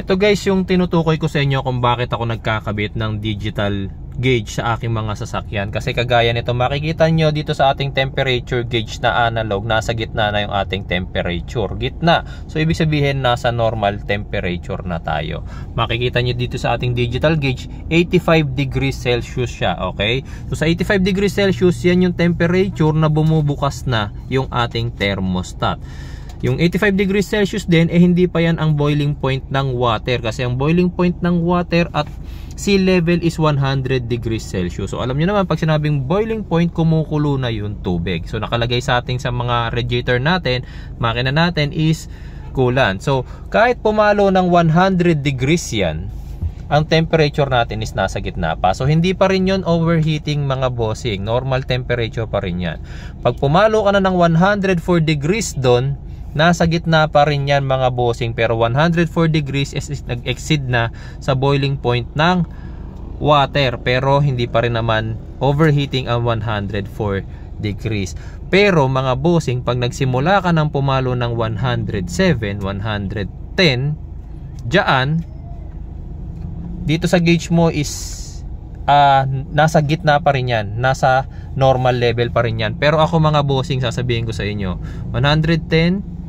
Ito guys yung tinutukoy ko sa inyo kung bakit ako nagkakabit ng digital gauge sa aking mga sasakyan. Kasi kagaya nito, makikita nyo dito sa ating temperature gauge na analog, nasa gitna na yung ating temperature. Gitna. So ibig sabihin nasa normal temperature na tayo. Makikita nyo dito sa ating digital gauge, 85 degrees Celsius siya. Okay? So sa 85 degrees Celsius, yan yung temperature na bumubukas na yung ating thermostat. Yung 85 degrees Celsius din, hindi pa yan ang boiling point ng water. Kasi ang boiling point ng water at sea level is 100 degrees Celsius. So alam nyo naman, pag sinabing boiling point, kumukulo na yung tubig. So nakalagay sa ating sa mga radiator natin, makina natin is coolant. So kahit pumalo ng 100 degrees yan, ang temperature natin is nasa gitna pa. So hindi pa rin yun overheating mga bossing. Normal temperature pa rin yan. Pag pumalo ka na ng 104 degrees doon, nasa gitna pa rin yan mga bossing. Pero 104 degrees is nag-exceed na sa boiling point ng water. Pero hindi pa rin naman overheating ang 104 degrees. Pero mga bossing, pag nagsimula ka ng pumalo ng 107, 110, dyan, dito sa gauge mo is nasa gitna pa rin yan. Nasa normal level pa rin yan. Pero ako mga bossing, sasabihin ko sa inyo, 110,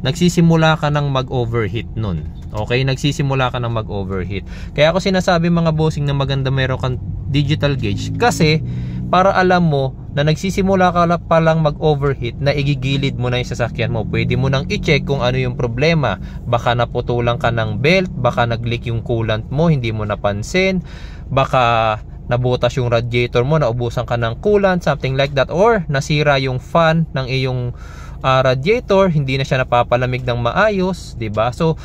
nagsisimula ka ng mag-overheat nun. Okay? Nagsisimula ka ng mag-overheat. Kaya ako sinasabi mga bossing na maganda meron kang digital gauge. Kasi para alam mo na nagsisimula ka pa lang mag-overheat, na igigilid mo na yung sasakyan mo. Pwede mo nang i-check kung ano yung problema. Baka naputulan ka ng belt, baka nag-leak yung coolant mo, hindi mo napansin, baka nabutas yung radiator mo, naubusan ka ng coolant, something like that, or nasira yung fan ng iyong radiator, hindi na siya napapalamig ng maayos, 'di ba? So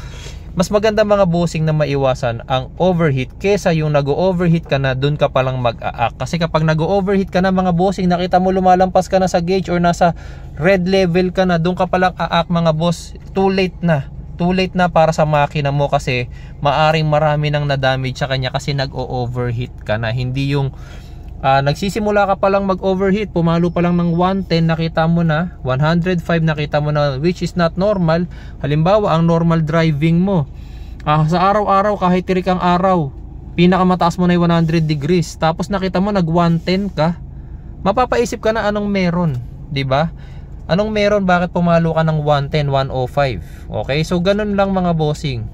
mas maganda mga bossing na maiwasan ang overheat kesa yung nag-overheat ka na dun ka palang mag-aak. Kasi kapag nag-overheat ka na mga bossing, nakita mo lumalampas ka na sa gauge or nasa red level ka na, dun ka palang aak mga boss, too late na. Too late na para sa makina mo kasi maaring marami nang na-damage sa kanya kasi nag-overheat ka na. Hindi yung nagsisimula ka pa lang mag-overheat, pumalo pa lang ng 110, nakita mo na 105, nakita mo na, which is not normal. Halimbawa, ang normal driving mo sa araw-araw, kahit tirik ang araw, pinakamataas mo na yung 100 degrees, tapos nakita mo nag 110 ka, mapapaisip ka na anong meron, 'di ba? Anong meron, bakit pumalo ka ng 110, 105? Okay, so ganun lang mga bossing.